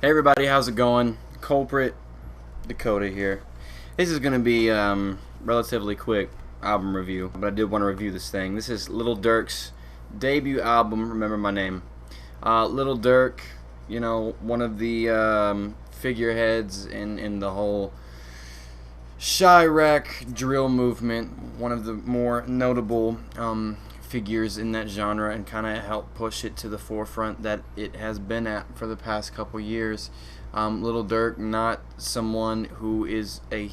Hey everybody, how's it going? Kulprit, Dakota here. This is going to be relatively quick album review, but I did want to review this thing. This is Lil Durk's debut album, Remember My Name. Lil Durk, you know, one of the figureheads in the whole Chiraq drill movement, one of the more notable figures in that genre, and kind of helped push it to the forefront that it has been at for the past couple years. Lil Durk, not someone who is a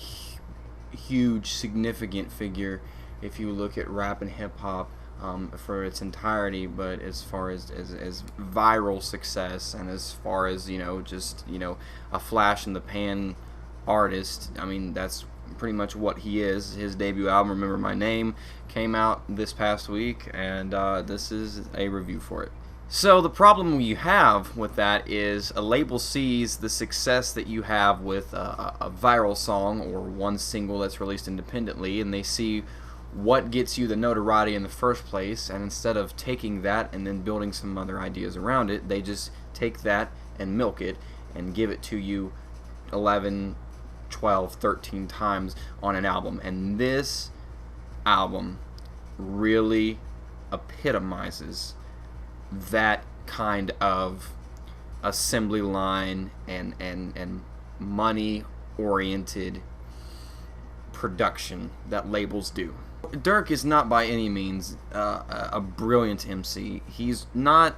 huge, significant figure if you look at rap and hip hop for its entirety, but as far as viral success and as far as just a flash in the pan artist, I mean, that's pretty much what he is. His debut album, Remember My Name, came out this past week, and this is a review for it. So the problem you have with that is a label sees the success that you have with a viral song or one single that's released independently, and they see what gets you the notoriety in the first place, and instead of taking that and then building some other ideas around it, they just take that and milk it and give it to you 11, 12, 13 times on an album. And this album really epitomizes that kind of assembly line and money oriented production that labels do. Durk is not by any means a brilliant MC. He's not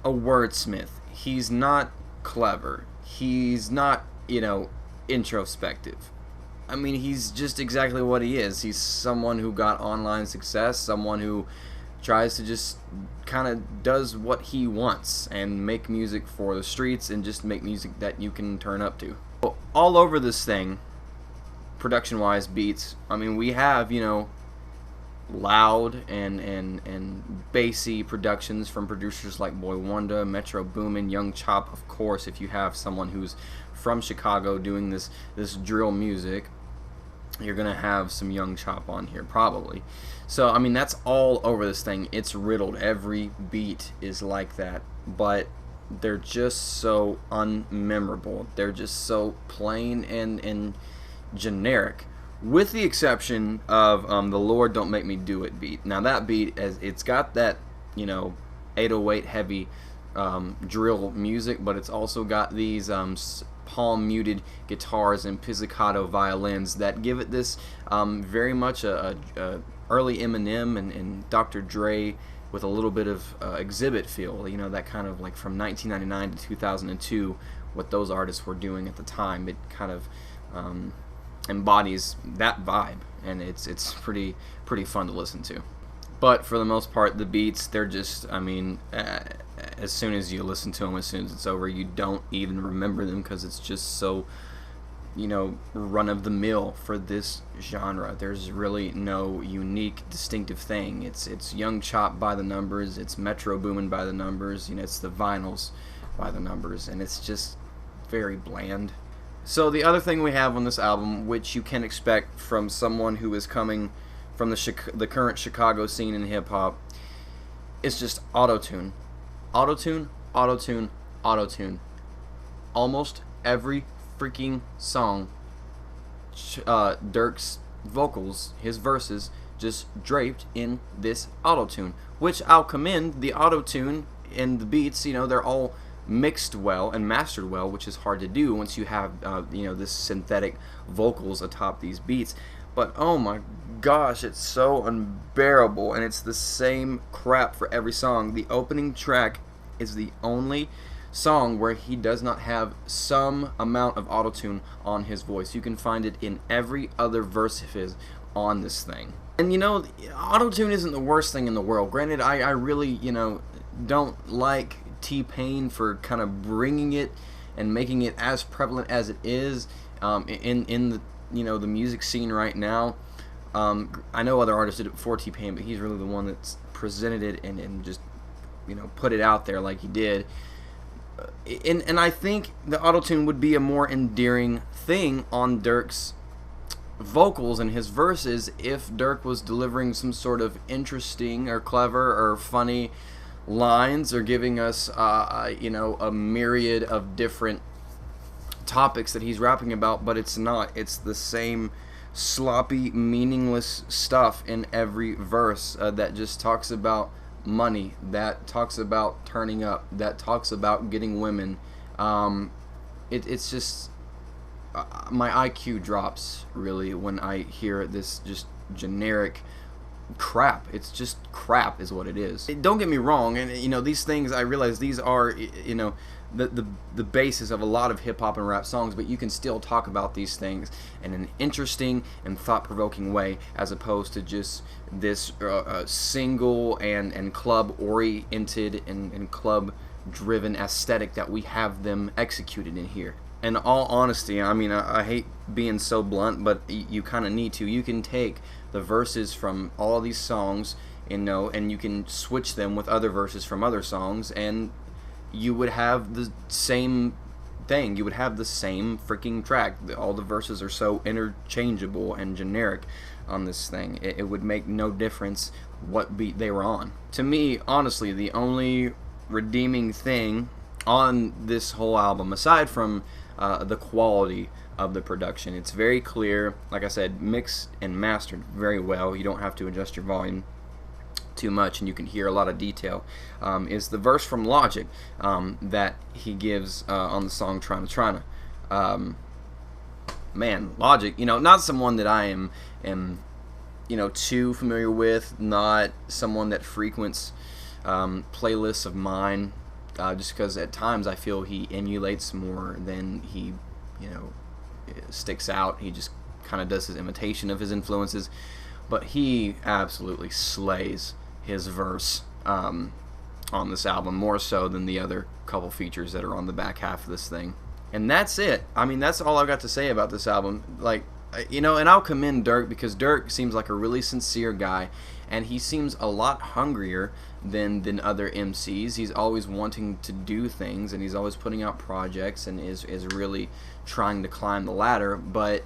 a wordsmith. He's not clever. He's not, introspective. I mean, he's just exactly what he is. He's someone who got online success, someone who tries to just kind of does what he wants and make music for the streets and just make music that you can turn up to. All over this thing, production-wise, beats, I mean, we have, loud and bassy productions from producers like Boy Wonder, Metro Boomin, Young Chop. Of course, if you have someone who's from Chicago doing this drill music, you're gonna have some Young Chop on here probably. So I mean, that's all over this thing. It's riddled. Every beat is like that, but they're just so unmemorable. They're just so plain and generic, with the exception of the Lord Don't Make Me Do It beat. Now that beat, it's got that 808 heavy drill music, but it's also got these palm muted guitars and pizzicato violins that give it this very much a early Eminem and Dr. Dre with a little bit of exhibit feel, that kind of like from 1999 to 2002, what those artists were doing at the time. It kind of embodies that vibe, and it's pretty fun to listen to. But for the most part, the beats, they're just, I mean, as soon as you listen to them, as soon as it's over, you don't even remember them, because it's just so run-of-the-mill for this genre. There's really no unique, distinctive thing. It's Young Chop by the numbers, it's Metro Boomin by the numbers, it's the vinyls by the numbers, and it's just very bland. So the other thing we have on this album, which you can expect from someone who is coming from the current Chicago scene in hip-hop, is just auto-tune. Auto-tune, auto-tune, auto-tune. Almost every freaking song, Durk's vocals, his verses, just draped in this auto-tune, which I'll commend. The auto-tune and the beats, they're all mixed well and mastered well, which is hard to do once you have this synthetic vocals atop these beats. But oh my gosh, it's so unbearable, and it's the same crap for every song. The opening track is the only song where he does not have some amount of autotune on his voice. You can find it in every other verse of his on this thing. And autotune isn't the worst thing in the world. Granted, I really don't like T-Pain for kind of bringing it and making it as prevalent as it is in the the music scene right now. I know other artists did it before T-Pain, but he's really the one that's presented it and just put it out there like he did. And I think the autotune would be a more endearing thing on Durk's vocals and his verses if Durk was delivering some sort of interesting or clever or funny lines or giving us, you know, a myriad of different topics that he's rapping about, but it's not. It's the same sloppy, meaningless stuff in every verse that just talks about money, that talks about turning up, that talks about getting women. It's just my IQ drops really when I hear this just generic crap. It's just crap is what it is. Don't get me wrong, and you know, these things, I realize these are, you know, the basis of a lot of hip hop and rap songs, but you can still talk about these things in an interesting and thought-provoking way, as opposed to just this single and club oriented and club driven aesthetic that we have them executed in here. In all honesty, I mean, I hate being so blunt, but you kind of need to. You can take the verses from all these songs, you know, and you can switch them with other verses from other songs, and you would have the same thing. You would have the same freaking track. All the verses are so interchangeable and generic on this thing. It would make no difference what beat they were on. To me, honestly, the only redeeming thing on this whole album, aside from the quality of the production, it's very clear, like I said, mixed and mastered very well. You don't have to adjust your volume too much, and you can hear a lot of detail, is the verse from Logic that he gives on the song Tryna. Man, Logic, you know, not someone that I am you know, too familiar with, not someone that frequents playlists of mine, just because at times I feel he emulates more than he, you know, sticks out. He just kind of does his imitation of his influences, but he absolutely slays his verse on this album, more so than the other couple features that are on the back half of this thing. And that's it. I mean, that's all I've got to say about this album. Like, you know, and I'll commend Durk, because Durk seems like a really sincere guy, and he seems a lot hungrier than other MCs. He's always wanting to do things, and he's always putting out projects, and is really trying to climb the ladder. But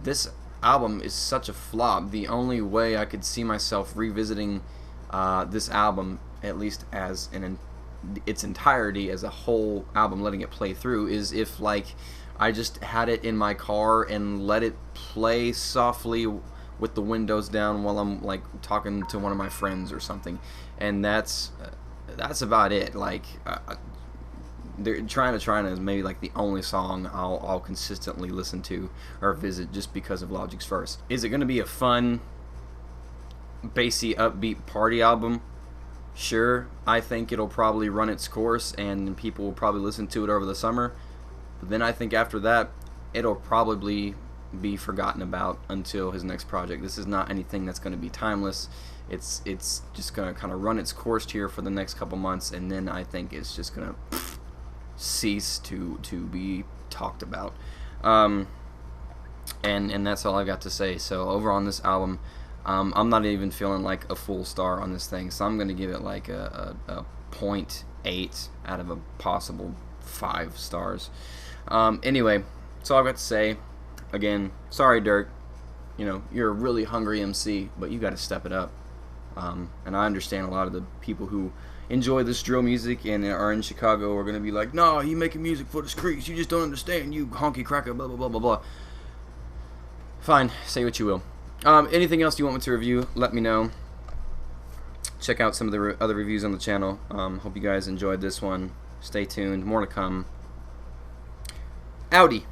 this album is such a flop. The only way I could see myself revisiting this album, at least as its entirety as a whole album, letting it play through, is if, like, I just had it in my car and let it play softly with the windows down while I'm, like, talking to one of my friends or something. And that's about it. Like, Tryna is maybe like the only song I'll consistently listen to or visit just because of Logic's verse. Is it going to be a fun, bassy, upbeat party album? Sure. I think it'll probably run its course and people will probably listen to it over the summer. But then I think after that, it'll probably be forgotten about until his next project. This is not anything that's going to be timeless. It's just going to kind of run its course here for the next couple months, and then I think it's just going to cease to be talked about. And that's all I got to say. So over on this album, I'm not even feeling like a full star on this thing, so I'm going to give it like a 0.8 out of a possible 5 stars. Anyway, that's all I've got to say. Again, sorry, Durk. You know, you're a really hungry MC, but you got to step it up. And I understand a lot of the people who enjoy this drill music and are in Chicago are going to be like, no, you making music for the streets. You just don't understand, you honky cracker, blah, blah, blah, blah, blah. Fine, say what you will. Anything else you want me to review, let me know. Check out some of the other reviews on the channel. Hope you guys enjoyed this one. Stay tuned. More to come. Audi.